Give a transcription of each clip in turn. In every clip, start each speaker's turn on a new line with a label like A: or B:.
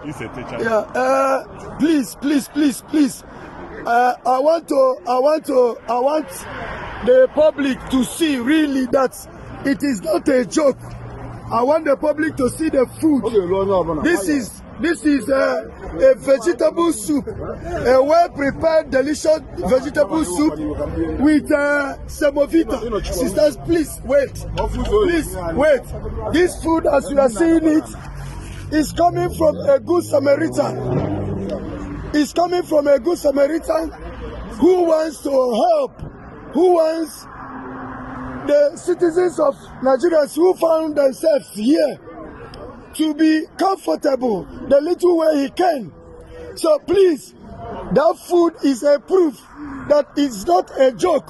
A: Yeah. Please. I want the public to see really that it is not a joke. I want the public to see the food. This is a vegetable soup, a well-prepared, delicious vegetable soup with semovita. Sisters, please wait. Please wait. This food, as you are seeing it, is coming from a good Samaritan. It's coming from a good Samaritan who wants to help, who wants the citizens of Nigeria who found themselves here to be comfortable the little way he can. So please, that food is a proof that it's not a joke.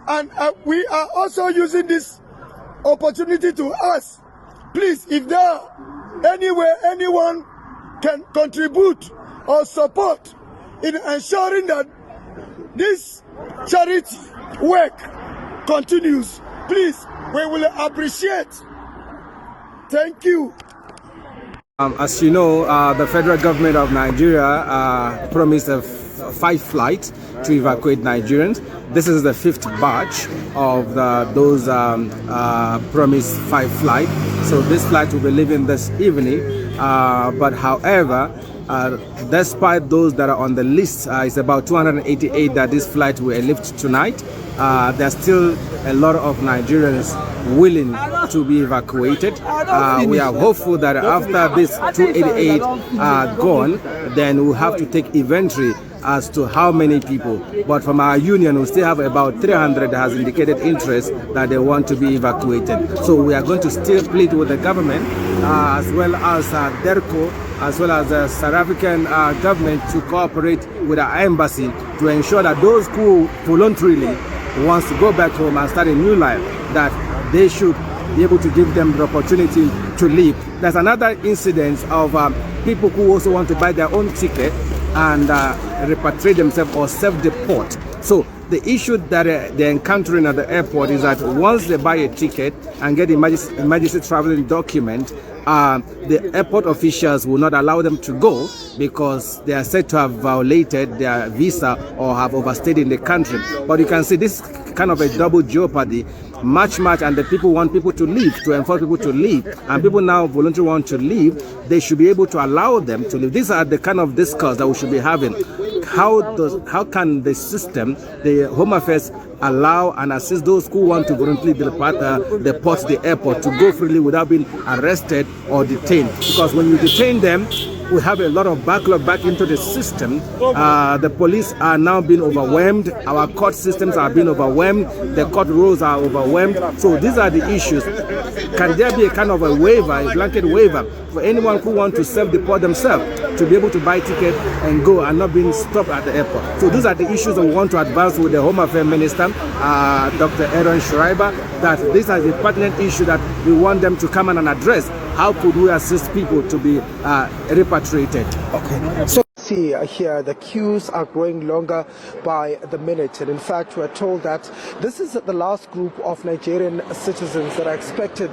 A: And we are also using this opportunity to ask, please, if there are anywhere anyone can contribute or support in ensuring that this charity work continues, please, we will appreciate. Thank you.
B: As you know, the federal government of Nigeria promised a 5 flights to evacuate Nigerians. This is the 5th batch of those promised 5 flights. So this flight will be leaving this evening. But however, despite those that are on the list, it's about 288 that this flight will leave tonight. There's still a lot of Nigerians willing to be evacuated. We are hopeful that after this 288 are gone, then we'll have to take inventory as to how many people. But from our union, we still have about 300 that has indicated interest that they want to be evacuated. So we are going to still plead with the government, as well as DERCO, as well as the South African government, to cooperate with our embassy to ensure that those who voluntarily wants to go back home and start a new life, that they should be able to give them the opportunity to leave. There's another incident of people who also want to buy their own ticket and repatriate themselves or self-deport. So the issue that they're encountering at the airport is that once they buy a ticket and get emergency traveling document, the airport officials will not allow them to go because they are said to have violated their visa or have overstayed in the country. But you can see this kind of a double jeopardy, much, and the people want people to leave, to enforce people to leave, and people now voluntarily want to leave. They should be able to allow them to leave. These are the kind of discourse that we should be having. How can the system, the Home Affairs, allow and assist those who want to voluntarily depart the airport to go freely without being arrested or detained? Because when you detain them, we have a lot of backlog back into the system. The police are now being overwhelmed. Our court systems are being overwhelmed. The court rules are overwhelmed. So these are the issues. Can there be a kind of a waiver, a blanket waiver, for anyone who wants to self-deport themselves to be able to buy ticket and go and not being stopped at the airport? So these are the issues that we want to advance with the Home Affairs Minister, Dr. Aaron Schreiber, that these are the pertinent issue that we want them to come and address. How could we assist people to be repatriated?
C: Okay. So see here, the queues are growing longer by the minute, and in fact we're told that this is the last group of Nigerian citizens that are expected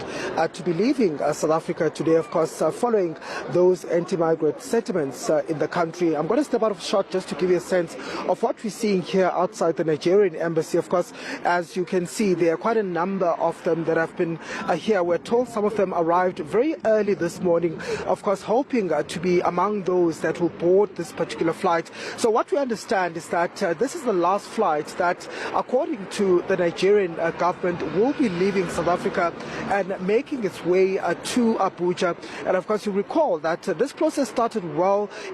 C: to be leaving South Africa today, of course, following those anti-migrant sentiments in the country. I'm going to step out of shot just to give you a sense of what we're seeing here outside the Nigerian embassy. Of course, as you can see, there are quite a number of them that have been here. We're told some of them arrived very early this morning, of course, hoping to be among those that will board this particular flight. So what we understand is that this is the last flight that, according to the Nigerian government, will be leaving South Africa and making its way to Abuja. And of course, you recall that this process started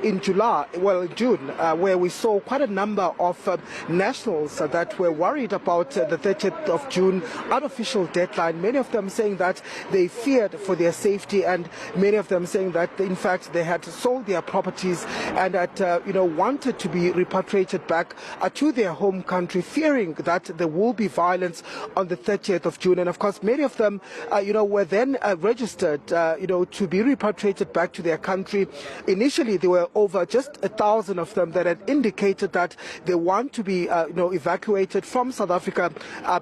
C: in June, where we saw quite a number of nationals that were worried about the 30th of June unofficial deadline. Many of them saying that they feared for their safety, and many of them saying that in fact they had sold their properties and that, wanted to be repatriated back to their home country, fearing that there will be violence on the 30th of June. And of course, many of them, were then registered, to be repatriated back to their country. Initially, there were over just 1,000 of them that had indicated that they want to be, evacuated from South Africa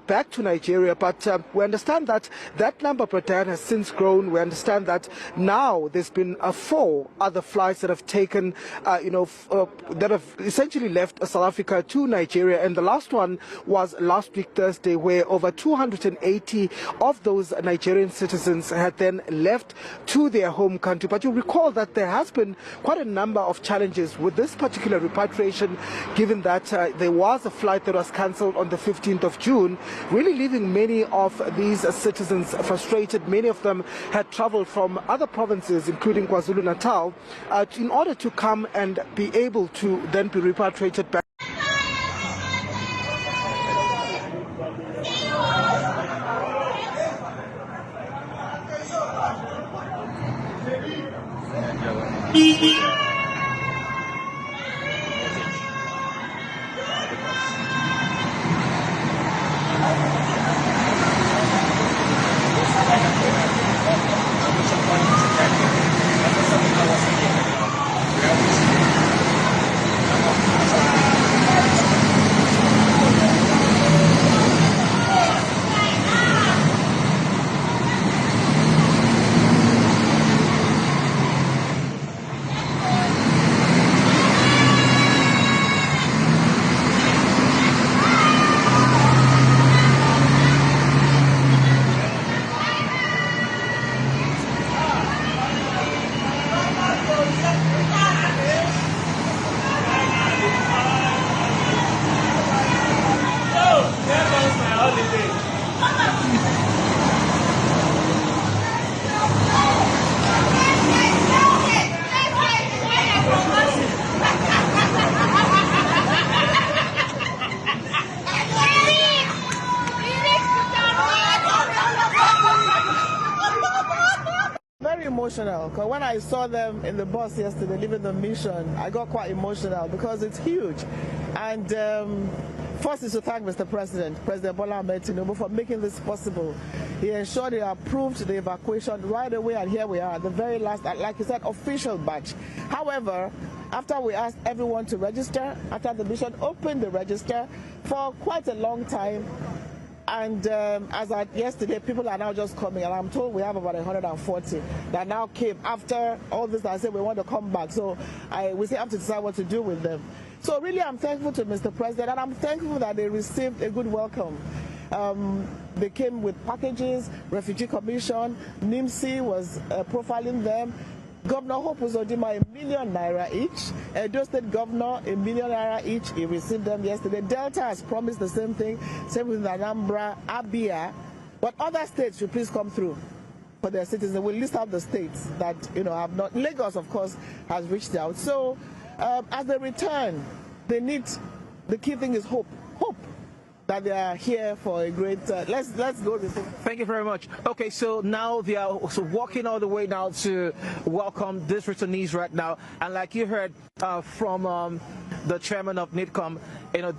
C: back to Nigeria. But we understand that that number per day has since grown. We understand that now there's been 4 other flights that have taken, that have essentially left South Africa to Nigeria. And the last one was last week, Thursday, where over 280 of those Nigerian citizens had then left to their home country. But you recall that there has been quite a number of challenges with this particular repatriation, given that there was a flight that was cancelled on the 15th of June, really leaving many of these citizens frustrated. Many of them had traveled from other provinces, including KwaZulu-Natal, in order to come and be able to then be repatriated back.
D: Emotional, because when I saw them in the bus yesterday leaving the mission, I got quite emotional because it's huge. And first is to thank Mr. President Bola Ahmed Tinubu, for making this possible. He ensured he approved the evacuation right away, and here we are, the very last, like you said, official batch. However, after we asked everyone to register, after the mission opened the register for quite a long time, and as at yesterday, people are now just coming, and I'm told we have about 140 that now came after all this. I said we want to come back, so we still have to decide what to do with them. So really, I'm thankful to Mr. President, and I'm thankful that they received a good welcome. They came with packages. Refugee Commission, NIMC was profiling them. Governor Hope Uzodimma, ₦1 million each. Edo State Governor, ₦1 million each. He received them yesterday. Delta has promised the same thing. Same with Anambra, Abia. But other states should please come through for their citizens. We'll list out the states that have not. Lagos, of course, has reached out. So as they return, they need. The key thing is hope. Hope that they are here for a great. Let's go.
E: Thank you very much. Okay, so now they are walking all the way now to welcome these returnees right now, and like you heard from the chairman of NIDCOM,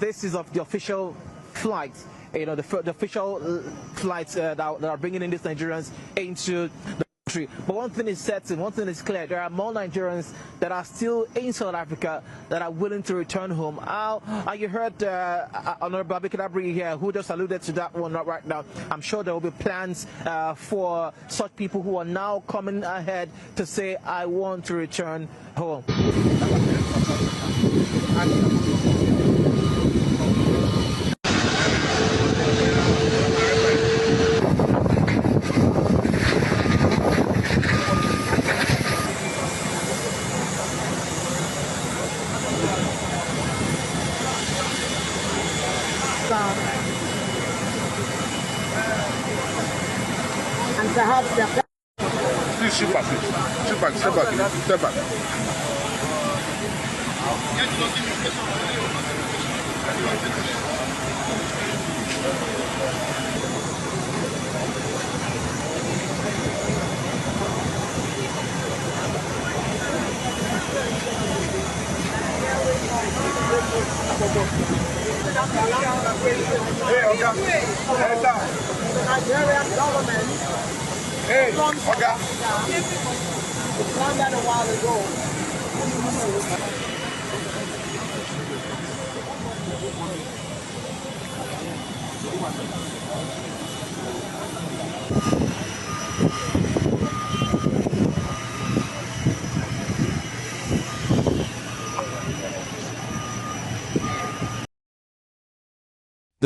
E: this is of the official flight. The official flights that are bringing in these Nigerians into the country. But one thing is certain, one thing is clear: there are more Nigerians that are still in South Africa that are willing to return home. You heard Honorable Abikadabri here, who just alluded to that one right now. I'm sure there will be plans for such people who are now coming ahead to say, I want to return home.
F: And perhaps the
G: Please sit back, step back.
F: Nigerian government landed a while ago.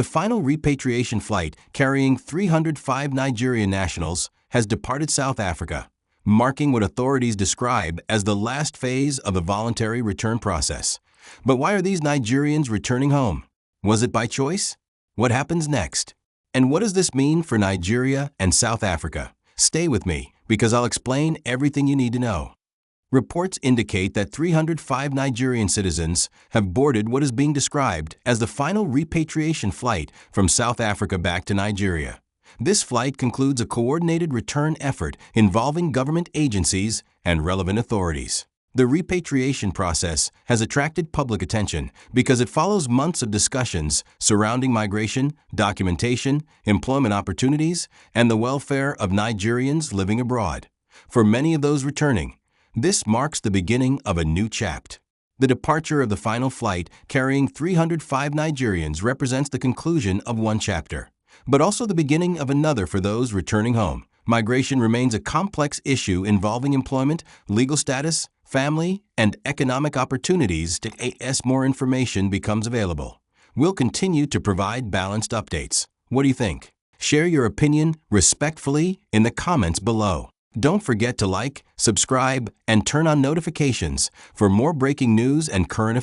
H: The final repatriation flight carrying 305 Nigerian nationals has departed South Africa, marking what authorities describe as the last phase of the voluntary return process. But why are these Nigerians returning home? Was it by choice? What happens next? And what does this mean for Nigeria and South Africa? Stay with me, because I'll explain everything you need to know. Reports indicate that 305 Nigerian citizens have boarded what is being described as the final repatriation flight from South Africa back to Nigeria. This flight concludes a coordinated return effort involving government agencies and relevant authorities. The repatriation process has attracted public attention because it follows months of discussions surrounding migration, documentation, employment opportunities, and the welfare of Nigerians living abroad. For many of those returning, this marks the beginning of a new chapter. The departure of the final flight carrying 305 Nigerians represents the conclusion of one chapter, but also the beginning of another for those returning home. Migration remains a complex issue involving employment, legal status, family, and economic opportunities as more information becomes available. We'll continue to provide balanced updates. What do you think? Share your opinion respectfully in the comments below. Don't forget to like, subscribe, and turn on notifications for more breaking news and current affairs.